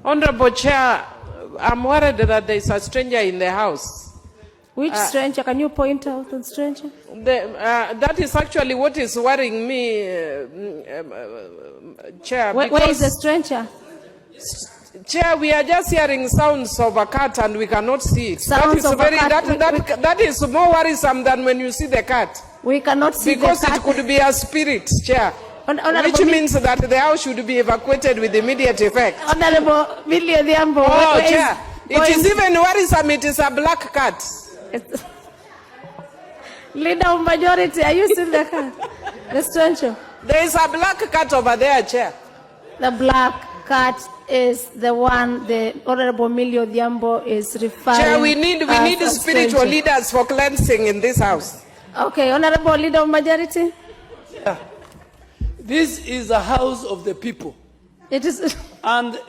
Honorable Chair, I'm worried that there is a stranger in the house. Which stranger? Can you point out the stranger? That is actually what is worrying me, Chair. Where is the stranger? Chair, we are just hearing sounds of a cat and we cannot see it. Sounds of a cat. That is more worrisome than when you see the cat. We cannot see the cat. Because it could be a spirit, Chair. Which means that the house should be evacuated with immediate effect. Honorable Millie Odhiambo. Oh, Chair. It is even worrisome. It is a black cat. Leader of majority, are you seeing the cat? The stranger. There is a black cat over there, Chair. The black cat is the one the Honorable Millie Odhiambo is referring. Chair, we need spiritual leaders for cleansing in this house. Okay, Honorable Leader of Majority. Yeah. This is a house of the people. It is. And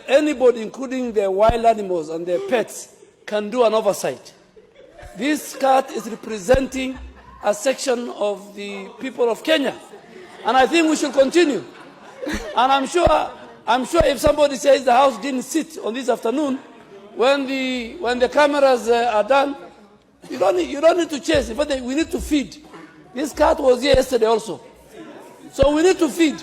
anybody, including the wild animals and their pets, can do an oversight. This cat is representing a section of the people of Kenya. And I think we should continue. And I'm sure if somebody says the house didn't sit on this afternoon, when the cameras are done, you don't need to chase. But we need to feed. This cat was here yesterday also. So we need to feed.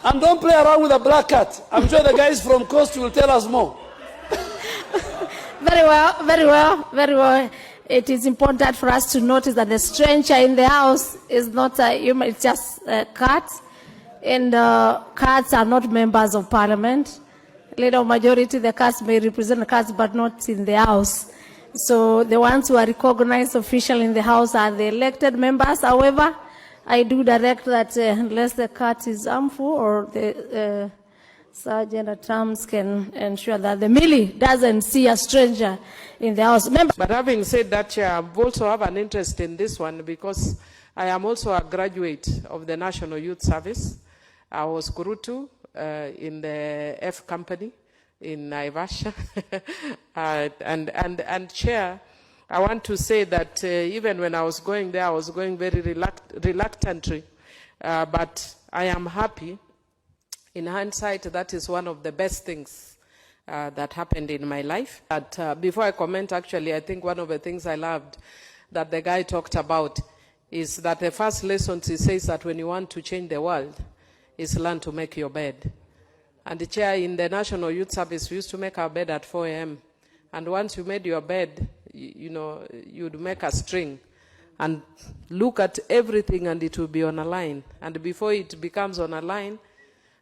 And don't play around with a black cat. I'm sure the guys from Coast will tell us more. Very well, very well, very well. It is important for us to notice that the stranger in the house is not a human, it's just a cat. And cats are not members of parliament. Leader of majority, the cats may represent the cats, but not in the house. So the ones who are recognized official in the house are the elected members. However, I do direct that unless the cat is harmful or the Sergeant at Arms can ensure that the Millie doesn't see a stranger in the house. But having said that, Chair, I also have an interest in this one because I am also a graduate of the National Youth Service. I was Kurutu in the F Company in Naivasha. and Chair, I want to say that even when I was going there, I was going very reluctantly. But I am happy. In hindsight, that is one of the best things that happened in my life. But before I comment, actually, I think one of the things I loved that the guy talked about is that the first lesson he says that when you want to change the world is learn to make your bed. And the Chair, in the National Youth Service, we used to make our bed at 4 a.m. And once you made your bed, you'd make a string and look at everything and it will be on a line. And before it becomes on a line,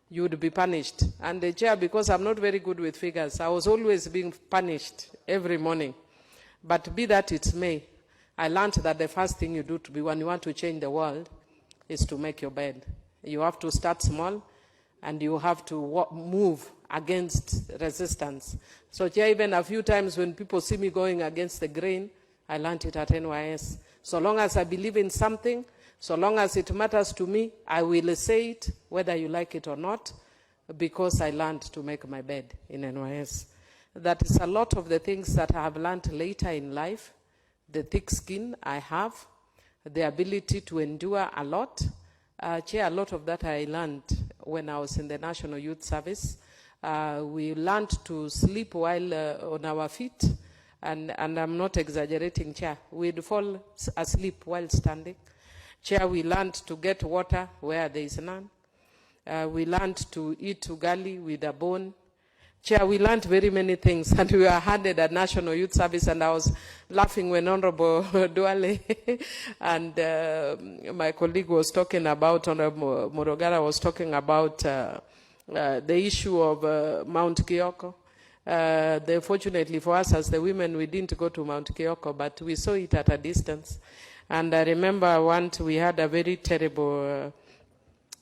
you would be punished. And the Chair, because I'm not very good with figures, I was always being punished every morning. But be that it may, I learned that the first thing you do when you want to change the world is to make your bed. You have to start small and you have to move against resistance. So Chair, even a few times when people see me going against the grain, I learned it at NYS. So long as I believe in something, so long as it matters to me, I will say it, whether you like it or not, because I learned to make my bed in NYS. That is a lot of the things that I have learned later in life, the thick skin I have, the ability to endure a lot. Chair, a lot of that I learned when I was in the National Youth Service. We learned to sleep while on our feet, and I'm not exaggerating, Chair. We'd fall asleep while standing. Chair, we learned to get water where there is none. We learned to eat ugali with a bone. Chair, we learned very many things, and we were handed a National Youth Service, and I was laughing when Honorable Duale and my colleague was talking about, Honorable Morogara was talking about the issue of Mount Kyoko. Fortunately for us as the women, we didn't go to Mount Kyoko, but we saw it at a distance. And I remember once we had a very terrible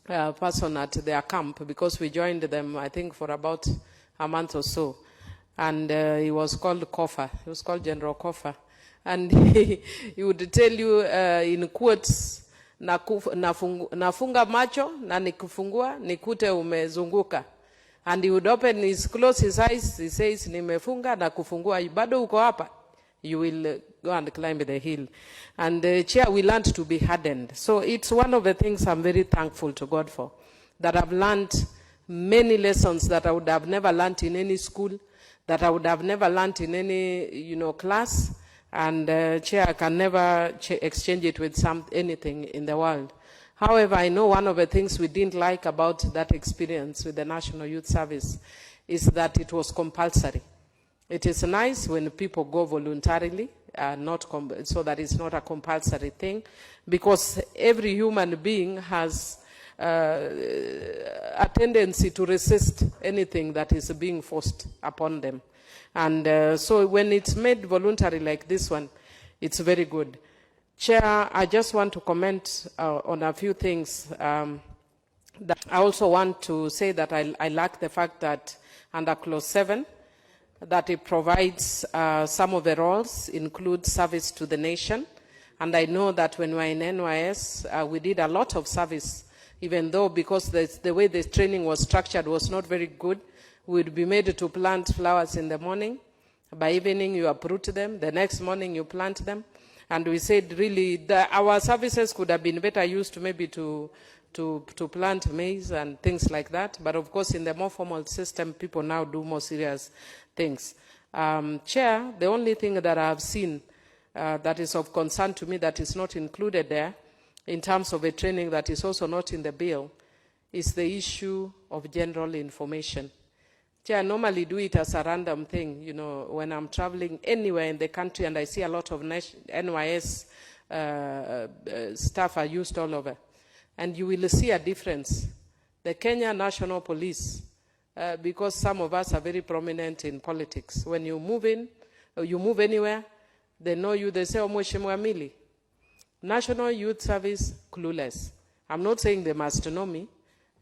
person at their camp because we joined them, I think, for about a month or so. And he was called Kofa. He was called General Kofa. And he would tell you in quotes, nafunga macho na nikufungua nikute umezunguka. And he would close his eyes, he says, nimefunga na kufungua, bado uko hapa. You will go and climb the hill. And Chair, we learned to be hardened. So it's one of the things I'm very thankful to God for, that I've learned many lessons that I would have never learned in any school, that I would have never learned in any, class, and Chair can never exchange it with anything in the world. However, I know one of the things we didn't like about that experience with the National Youth Service is that it was compulsory. It is nice when people go voluntarily, so that it's not a compulsory thing, because every human being has a tendency to resist anything that is being forced upon them. And so when it's made voluntary like this one, it's very good. Chair, I just want to comment on a few things. That I also want to say that I like the fact that under Clause 7, that it provides some of the roles include service to the nation. And I know that when we were in NYS, we did a lot of service, even though because the way the training was structured was not very good. We'd be made to plant flowers in the morning. By evening, you uproot them. The next morning, you plant them. And we said, really, our services could have been better used maybe to plant maize and things like that. But of course, in the more formal system, people now do more serious things. Chair, the only thing that I have seen that is of concern to me that is not included there, in terms of a training that is also not in the bill, is the issue of general information. Chair, I normally do it as a random thing, when I'm traveling anywhere in the country and I see a lot of NYS staff are used all over. And you will see a difference. The Kenya National Police, because some of us are very prominent in politics, when you move in, or you move anywhere, they know you, they say, Mheshimiwa Mili. National Youth Service, clueless. I'm not saying they must know me,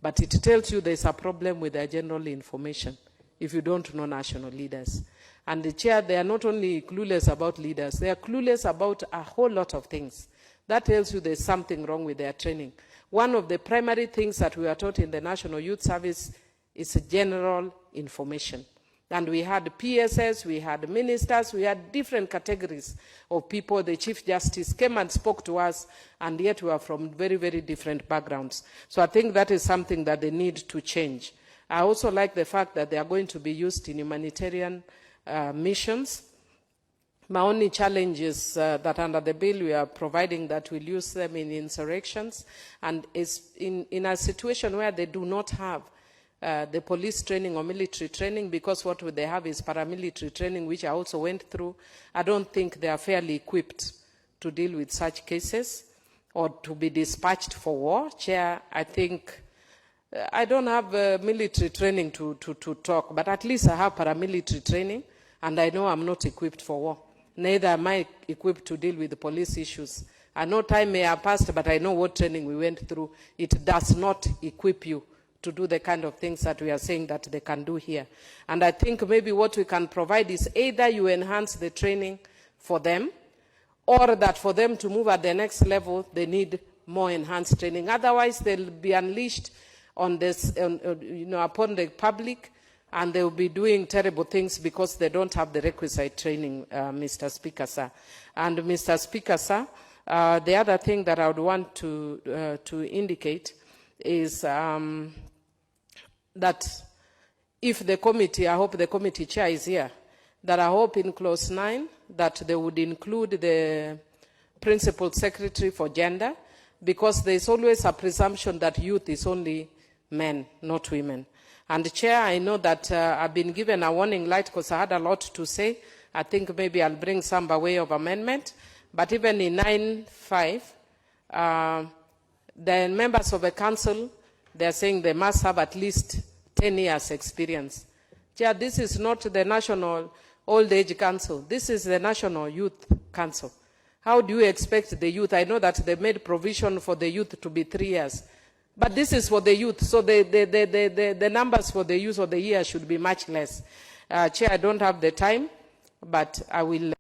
but it tells you there's a problem with their general information if you don't know national leaders. And the Chair, they are not only clueless about leaders, they are clueless about a whole lot of things. That tells you there's something wrong with their training. One of the primary things that we are taught in the National Youth Service is general information. And we had PSS, we had ministers, we had different categories of people. The Chief Justice came and spoke to us, and yet we are from very, very different backgrounds. So I think that is something that they need to change. I also like the fact that they are going to be used in humanitarian missions. My only challenge is that under the bill we are providing that we'll use them in insurrections, and is in a situation where they do not have the police training or military training, because what they have is paramilitary training, which I also went through. I don't think they are fairly equipped to deal with such cases or to be dispatched for war. Chair, I think I don't have military training to talk, but at least I have paramilitary training, and I know I'm not equipped for war. Neither am I equipped to deal with the police issues. I know time may have passed, but I know what training we went through. It does not equip you to do the kind of things that we are saying that they can do here. And I think maybe what we can provide is either you enhance the training for them, or that for them to move at the next level, they need more enhanced training. Otherwise, they'll be unleashed on this, upon the public, and they will be doing terrible things because they don't have the requisite training, Mr. Speaker, sir. And Mr. Speaker, sir, the other thing that I would want to indicate is that if the committee, I hope the committee chair is here, that I hope in Clause 9 that they would include the Principal Secretary for Gender, because there is always a presumption that youth is only men, not women. And Chair, I know that I've been given a warning light because I had a lot to say. I think maybe I'll bring some by way of amendment. But even in 9.5, the members of the council, they're saying they must have at least 10 years experience. Chair, this is not the National Old Age Council. This is the National Youth Council. How do you expect the youth? I know that they made provision for the youth to be 3 years. But this is for the youth, so the numbers for the youth of the year should be much less. Chair, I don't have the time, but I will